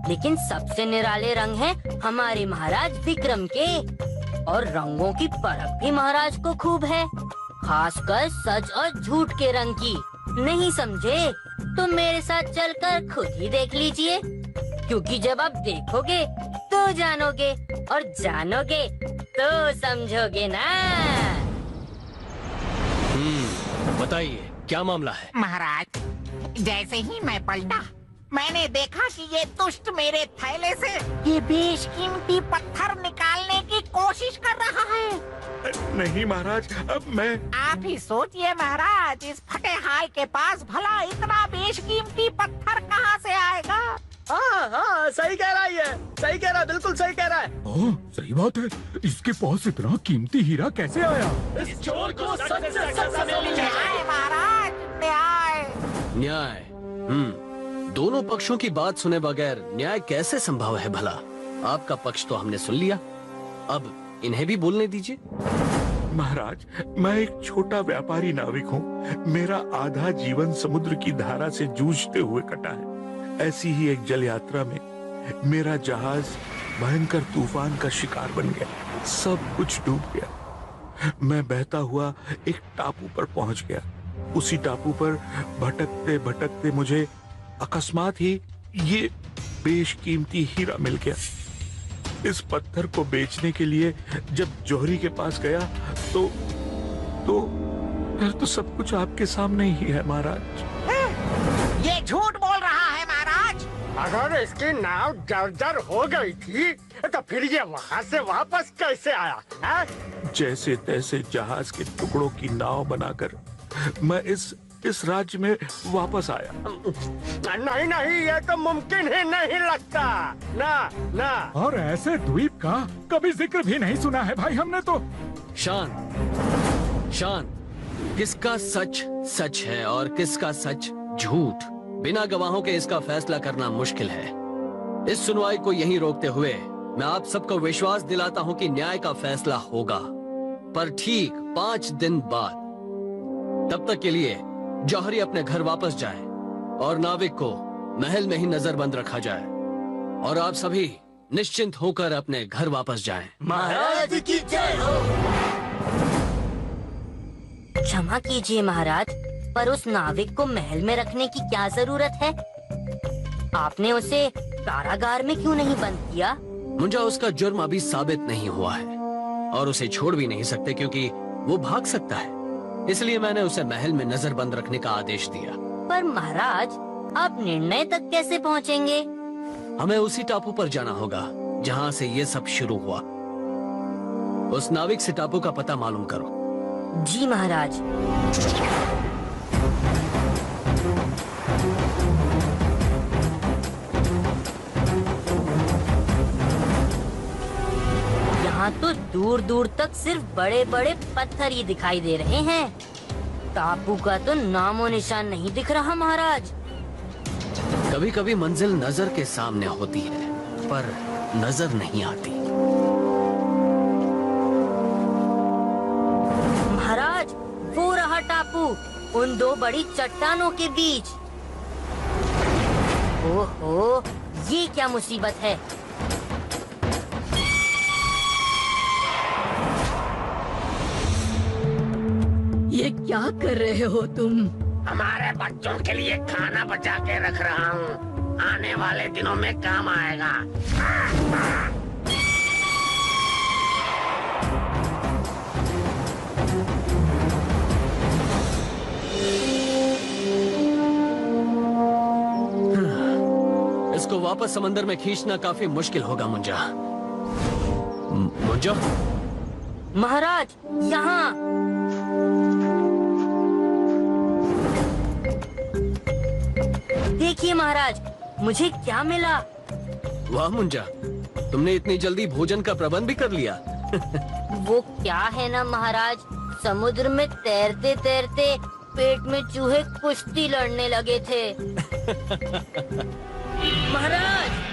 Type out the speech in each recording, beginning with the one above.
लेकिन सबसे निराले रंग हैं हमारे महाराज विक्रम के। और रंगों की परख भी महाराज को खूब है, खासकर सच और झूठ के रंग की। नहीं समझे तो मेरे साथ चलकर खुद ही देख लीजिए, क्योंकि जब आप देखोगे तो जानोगे, और जानोगे तो समझोगे ना। बताइए क्या मामला है? महाराज, जैसे ही मैं पलटा, मैंने देखा कि ये दुष्ट मेरे थैले से ये बेशकीमती पत्थर निकालने की कोशिश कर रहा है। नहीं महाराज, अब मैं। आप ही सोचिए महाराज, इस फटे हाय के पास भला इतना बेशकीमती पत्थर कहाँ से आएगा? हाँ, सही कह रहा है, सही कह रहा है, बिल्कुल सही कह रहा है। सही बात है, इसके पास इतना कीमती हीरा कैसे आया? इस चोर को सच से सजा मिलनी चाहिए। न्याय महाराज, न्याय। न्याय। दोनों पक्षों की बात सुने बगैर न्याय कैसे संभव है भला? आपका पक्ष तो हमने सुन लिया, अब इन्हें भी बोलने दीजिए। महाराज, मैं एक छोटा व्यापारी नाविक हूँ। मेरा आधा जीवन समुद्र की धारा से जूझते हुए कटा है। ऐसी ही एक जल यात्रा में मेरा जहाज भयंकर तूफान का शिकार बन गया। सब कुछ डूब गया। मैं बहता हुआ एक टापू पर पहुंच गया। उसी टापू पर भटकते भटकते मुझे अकस्मात ही ये बेशकीमती हीरा मिल गया। इस पत्थर को बेचने के लिए जब जौहरी के पास गया तो फिर तो सब कुछ आपके सामने ही है महाराज। ये झूठ बोल रहा है महाराज। अगर इसकी नाव जर्जर हो गई थी तो फिर ये वहाँ से वापस कैसे आया है? जैसे तैसे जहाज के टुकड़ों की नाव बनाकर मैं इस राज्य में वापस आया। नहीं नहीं, ये तो मुमकिन ही नहीं लगता। ना ना। और ऐसे द्वीप का कभी जिक्र भी नहीं सुना है भाई हमने तो। शांत शांत, किसका सच सच है और किसका सच झूठ, बिना गवाहों के इसका फैसला करना मुश्किल है। इस सुनवाई को यहीं रोकते हुए मैं आप सबको विश्वास दिलाता हूं कि न्याय का फैसला होगा, पर ठीक 5 दिन बाद। तब तक के लिए जौहरी अपने घर वापस जाए और नाविक को महल में ही नजरबंद रखा जाए, और आप सभी निश्चिंत होकर अपने घर वापस जाएं। महाराज की जय हो। क्षमा कीजिए महाराज, पर उस नाविक को महल में रखने की क्या जरूरत है? आपने उसे कारागार में क्यों नहीं बंद किया? मुंजा, उसका जुर्म अभी साबित नहीं हुआ है और उसे छोड़ भी नहीं सकते क्योंकि वो भाग सकता है। इसलिए मैंने उसे महल में नजरबंद रखने का आदेश दिया। पर महाराज, आप निर्णय तक कैसे पहुंचेंगे? हमें उसी टापू पर जाना होगा जहाँ से ये सब शुरू हुआ। उस नाविक से टापू का पता मालूम करो। जी महाराज। यहाँ तो दूर दूर तक सिर्फ बड़े बड़े पत्थर ही दिखाई दे रहे हैं। टापू का तो नामो निशान नहीं दिख रहा महाराज। कभी कभी मंजिल नजर के सामने होती है पर नजर नहीं आती। महाराज, वो रहा टापू उन 2 बड़ी चट्टानों के बीच। ओहो, ये क्या मुसीबत है? ये क्या कर रहे हो तुम? हमारे बच्चों के लिए खाना बचा के रख रहा हूँ, आने वाले दिनों में काम आएगा। इसको वापस समंदर में खींचना काफी मुश्किल होगा मुंजा। मुंजा? महाराज, यहाँ। देखिए महाराज, मुझे क्या मिला। वाह मुंजा, तुमने इतनी जल्दी भोजन का प्रबंध भी कर लिया। वो क्या है ना महाराज, समुद्र में तैरते तैरते पेट में चूहे कुश्ती लड़ने लगे थे। महाराज,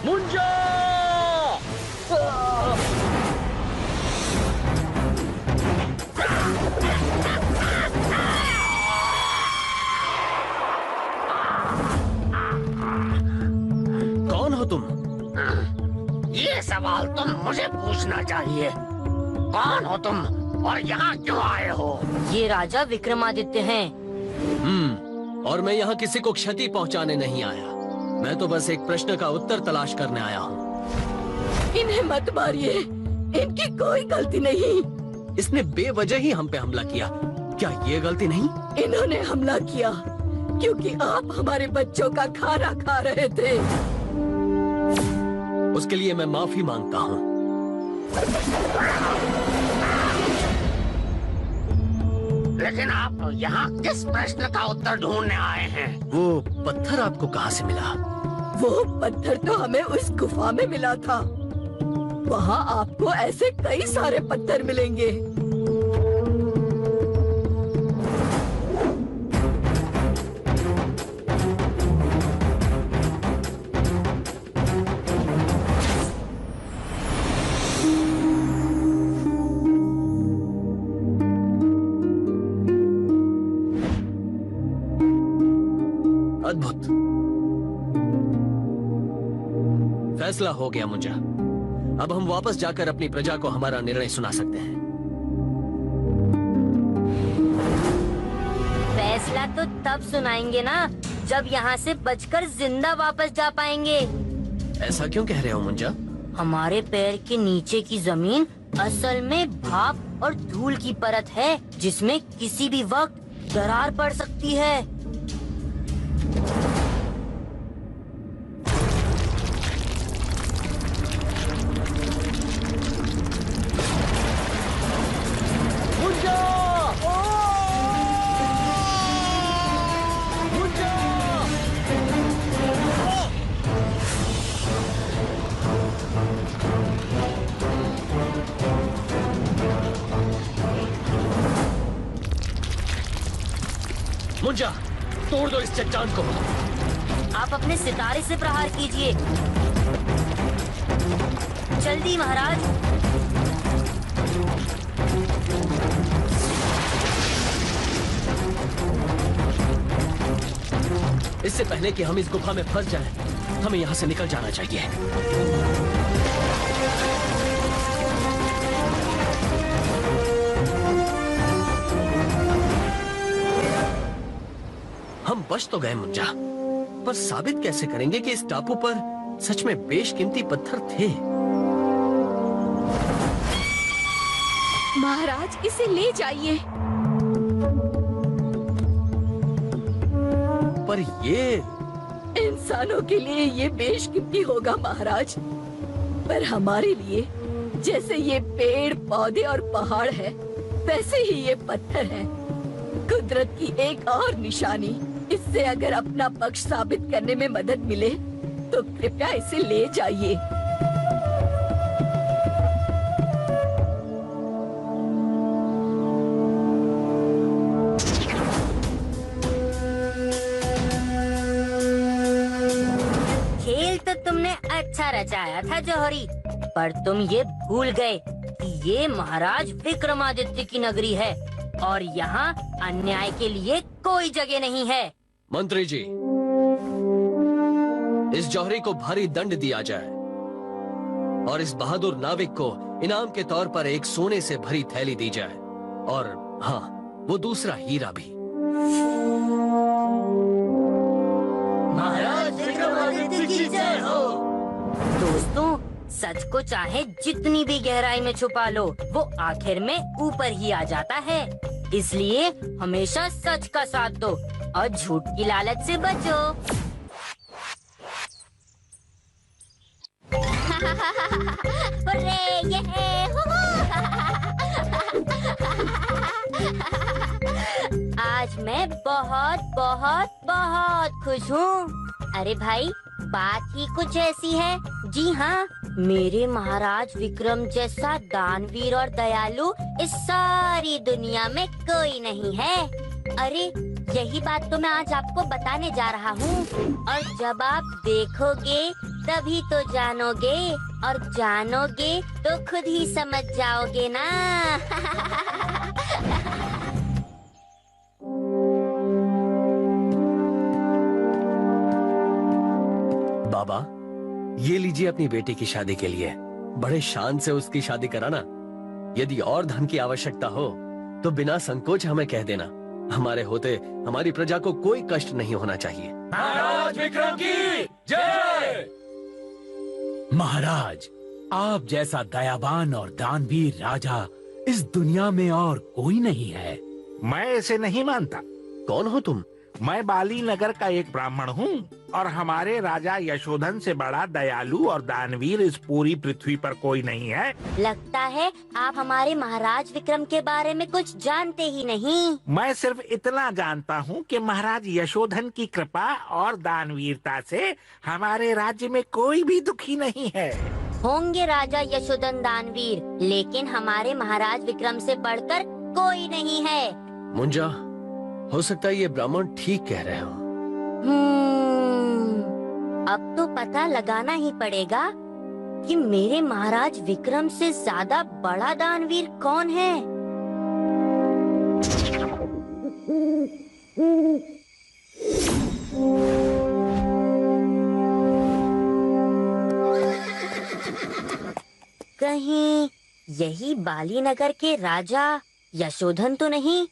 मुंजा! कौन हो तुम? ये सवाल तुम मुझे पूछना चाहिए। कौन हो तुम और यहाँ क्यों आए हो? ये राजा विक्रमादित्य हैं। और मैं यहाँ किसी को क्षति पहुँचाने नहीं आया। मैं तो बस एक प्रश्न का उत्तर तलाश करने आया हूँ। इन्हें मत मारिए, इनकी कोई गलती नहीं। इसने बेवजह ही हम पे हमला किया। क्या ये गलती नहीं? इन्होंने हमला किया क्योंकि आप हमारे बच्चों का खाना खा रहे थे। उसके लिए मैं माफी मांगता हूँ। लेकिन आप यहाँ किस प्रश्न का उत्तर ढूंढने आए हैं? वो पत्थर आपको कहाँ से मिला? वो पत्थर तो हमें उस गुफा में मिला था। वहाँ आपको ऐसे कई सारे पत्थर मिलेंगे। अद्भुत। फैसला हो गया मुंजा। अब हम वापस जाकर अपनी प्रजा को हमारा निर्णय सुना सकते हैं। फैसला तो तब सुनाएंगे ना जब यहाँ से बचकर जिंदा वापस जा पाएंगे। ऐसा क्यों कह रहे हो मुंजा? हमारे पैर के नीचे की जमीन असल में भाप और धूल की परत है, जिसमें किसी भी वक्त दरार पड़ सकती है। मुंजा, तोड़ दो इस चट्टान को। आप अपने सितारे से प्रहार कीजिए। जल्दी महाराज। इससे पहले कि हम इस गुफा में फंस जाएं, हमें यहाँ से निकल जाना चाहिए। हम बच तो गए मुंजा, पर साबित कैसे करेंगे कि इस टापू पर सच में बेशकीमती पत्थर थे? महाराज, इसे ले जाइए। पर ये इंसानों के लिए ये बेशकीमती होगा महाराज, पर हमारे लिए जैसे ये पेड़ पौधे और पहाड़ है, वैसे ही ये पत्थर है। कुदरत की एक और निशानी। इससे अगर अपना पक्ष साबित करने में मदद मिले तो कृपया इसे ले जाइए। खेल तो तुमने अच्छा रचाया था जौहरी, पर तुम ये भूल गए कि ये महाराज विक्रमादित्य की नगरी है और यहाँ अन्याय के लिए कोई जगह नहीं है। मंत्री जी, इस जौहरी को भारी दंड दिया जाए और इस बहादुर नाविक को इनाम के तौर पर एक सोने से भरी थैली दी जाए, और हाँ, वो दूसरा हीरा भी। महाराज विक्रमादित्य की जय हो। दोस्तों, सच को चाहे जितनी भी गहराई में छुपा लो, वो आखिर में ऊपर ही आ जाता है। इसलिए हमेशा सच का साथ दो और झूठ की लालच से बचो। आज मैं बहुत बहुत बहुत खुश हूँ। अरे भाई, बात ही कुछ ऐसी है। जी हाँ, मेरे महाराज विक्रम जैसा दानवीर और दयालु इस सारी दुनिया में कोई नहीं है। अरे यही बात तो मैं आज आपको बताने जा रहा हूँ, और जब आप देखोगे तभी तो जानोगे, और जानोगे तो खुद ही समझ जाओगे ना। बाबा, ये लीजिए अपनी बेटी की शादी के लिए। बड़े शान से उसकी शादी कराना। यदि और धन की आवश्यकता हो तो बिना संकोच हमें कह देना। हमारे होते हमारी प्रजा को कोई कष्ट नहीं होना चाहिए। महाराज विक्रम की जय। महाराज, आप जैसा दयावान और दानवीर राजा इस दुनिया में और कोई नहीं है। मैं ऐसे नहीं मानता। कौन हो तुम? मैं बाली नगर का एक ब्राह्मण हूँ और हमारे राजा यशोधन से बड़ा दयालु और दानवीर इस पूरी पृथ्वी पर कोई नहीं है। लगता है आप हमारे महाराज विक्रम के बारे में कुछ जानते ही नहीं। मैं सिर्फ इतना जानता हूँ कि महाराज यशोधन की कृपा और दानवीरता से हमारे राज्य में कोई भी दुखी नहीं है। होंगे राजा यशोधन दानवीर, लेकिन हमारे महाराज विक्रम से बढ़कर कोई नहीं है। मुंजा, हो सकता है ये ब्राह्मण ठीक कह रहे हो। अब तो पता लगाना ही पड़ेगा कि मेरे महाराज विक्रम से ज्यादा बड़ा दानवीर कौन है। कहीं यही बाली नगर के राजा यशोधन तो नहीं?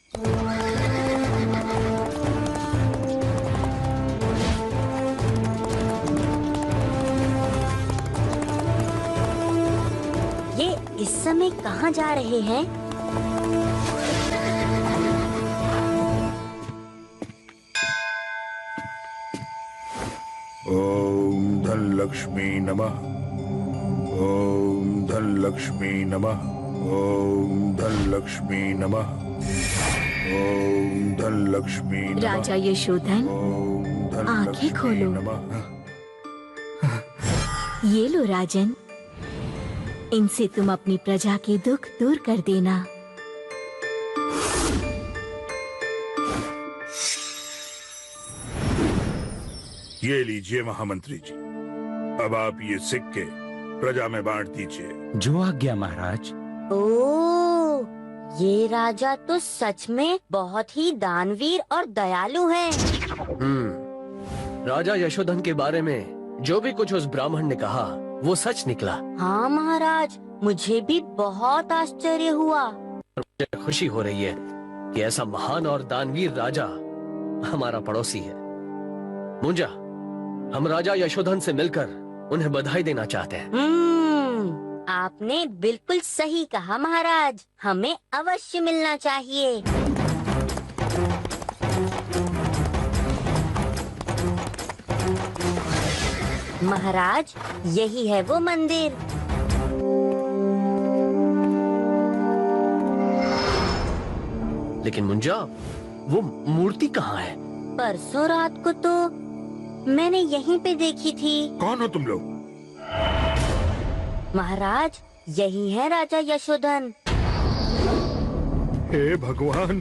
ये इस समय कहाँ जा रहे हैं? ओम धन लक्ष्मी नमः। ओम धन लक्ष्मी नमः। ओम धन लक्ष्मी नमः। ओम धन लक्ष्मी नमः। राजा यशोधन, ओम धन आंखें लक्ष्मी खोलो। नमः। ये लो राजन, इनसे तुम अपनी प्रजा के दुख दूर कर देना। ये लीजिए महामंत्री जी, अब आप ये सिक्के प्रजा में बांट दीजिए। जो आज्ञा महाराज। ओ, ये राजा तो सच में बहुत ही दानवीर और दयालु हैं। राजा यशोधन के बारे में जो भी कुछ उस ब्राह्मण ने कहा वो सच निकला। हाँ महाराज, मुझे भी बहुत आश्चर्य हुआ। मुझे खुशी हो रही है कि ऐसा महान और दानवीर राजा हमारा पड़ोसी है। मुंजा, हम राजा यशोधन से मिलकर उन्हें बधाई देना चाहते हैं। आपने बिल्कुल सही कहा महाराज, हमें अवश्य मिलना चाहिए। महाराज, यही है वो मंदिर। लेकिन मुंजा, वो मूर्ति कहाँ है? परसों रात को तो मैंने यहीं पे देखी थी। कौन हो तुम लोग? महाराज, यही है राजा यशोधन। हे भगवान,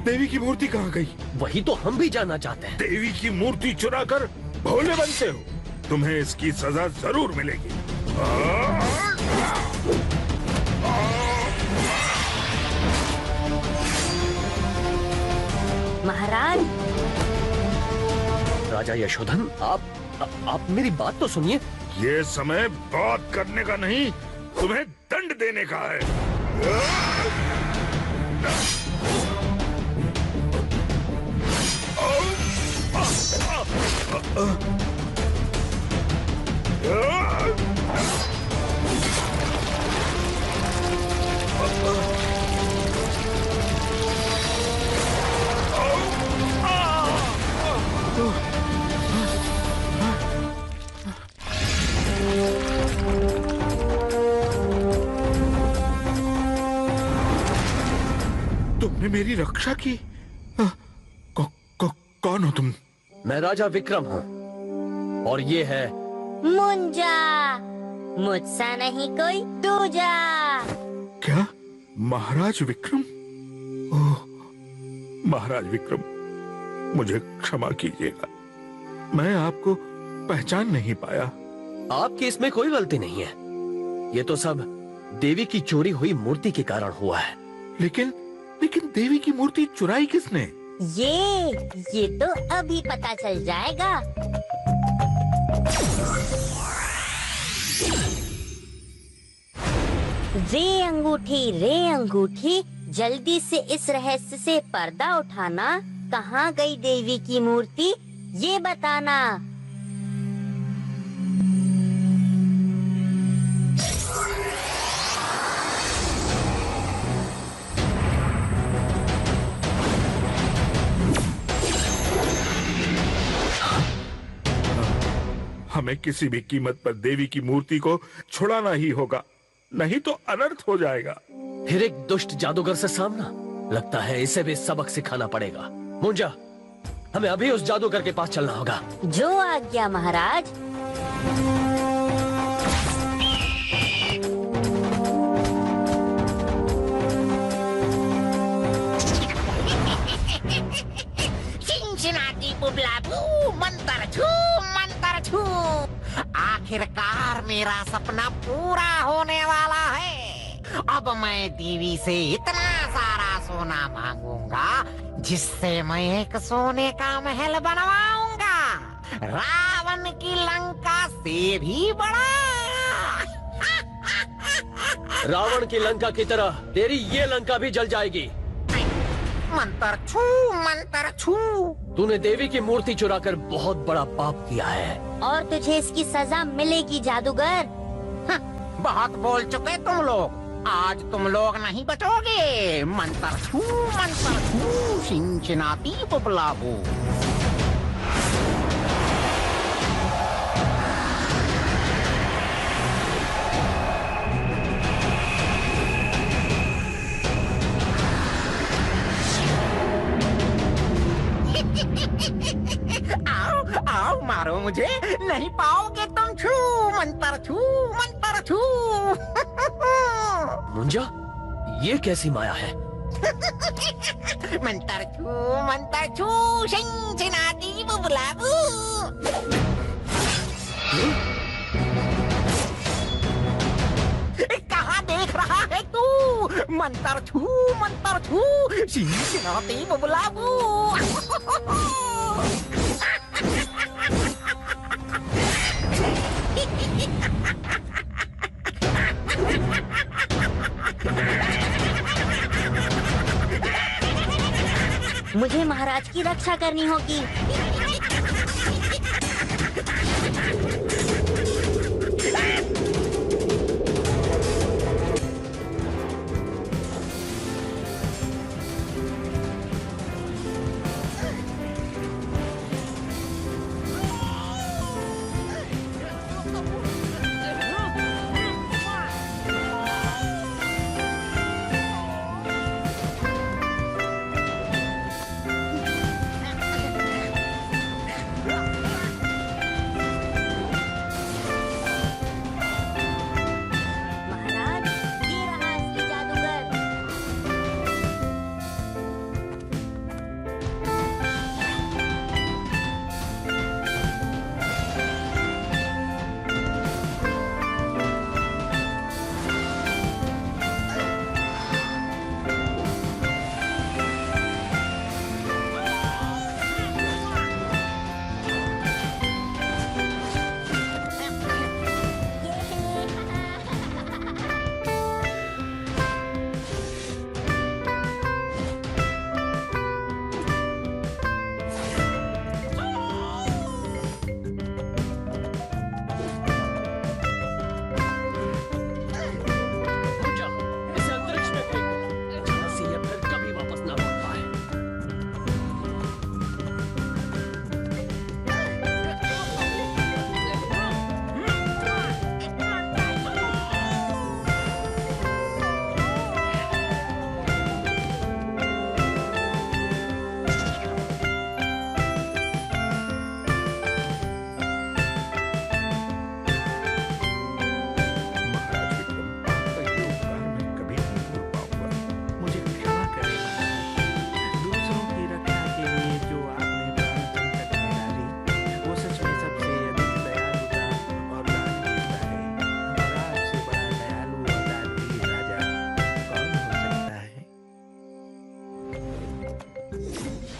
देवी की मूर्ति कहाँ गई? वही तो हम भी जानना चाहते हैं। देवी की मूर्ति चुराकर भोले बनते हो, तुम्हें इसकी सजा जरूर मिलेगी। महाराज, राजा यशोधन, आप मेरी बात तो सुनिए। ये समय बात करने का नहीं, तुम्हें दंड देने का है। तुमने मेरी रक्षा की। कौन हो तुम? मैं राजा विक्रम हूँ और ये है मुंजा, मुझसा नहीं कोई दूजा। क्या? महाराज विक्रम? ओह, महाराज विक्रम, मुझे क्षमा कीजिएगा। मैं आपको पहचान नहीं पाया। आपकी इसमें कोई गलती नहीं है। ये तो सब देवी की चोरी हुई मूर्ति के कारण हुआ है। लेकिन लेकिन देवी की मूर्ति चुराई किसने? ये तो अभी पता चल जाएगा। रे अंगूठी, जल्दी से इस रहस्य से पर्दा उठाना। कहाँ गई देवी की मूर्ति, ये बताना। हमें किसी भी कीमत पर देवी की मूर्ति को छुड़ाना ही होगा, नहीं तो अनर्थ हो जाएगा। फिर एक दुष्ट जादूगर से सामना, लगता है इसे भी सबक सिखाना पड़ेगा। मुंजा, हमें अभी उस जादूगर के पास चलना होगा। जो आज्ञा महाराज। चिंचिनाती बुबलाबू, मंतर छू, मंतर छू। आखिरकार मेरा सपना पूरा होने वाला है। अब मैं देवी से इतना सारा सोना मांगूंगा जिससे मैं एक सोने का महल बनवाऊंगा, रावण की लंका से भी बड़ा। रावण की लंका की तरह तेरी ये लंका भी जल जाएगी। मंतर छू, मंतर छू। तूने देवी की मूर्ति चुराकर बहुत बड़ा पाप किया है और तुझे इसकी सजा मिलेगी जादूगर। बहुत बोल चुके तुम लोग, आज तुम लोग नहीं बचोगे। मंतर छू, मंतर छू, चिंचिनाती बुबलाबू। आओ आओ, मारो मुझे, नहीं पाओगे तुम। छू, मंतर छू, मंतर छू। मुंजा, ये कैसी माया है? मंतर छू, चिंचिनाती बुबलाबू। कहाँ देख रहा है तू? मंतर छू, चिंचिनाती बुबलाबू। मुझे महाराज की रक्षा करनी होगी।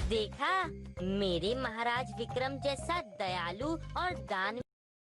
देखा, मेरे महाराज विक्रम जैसा दयालु और दान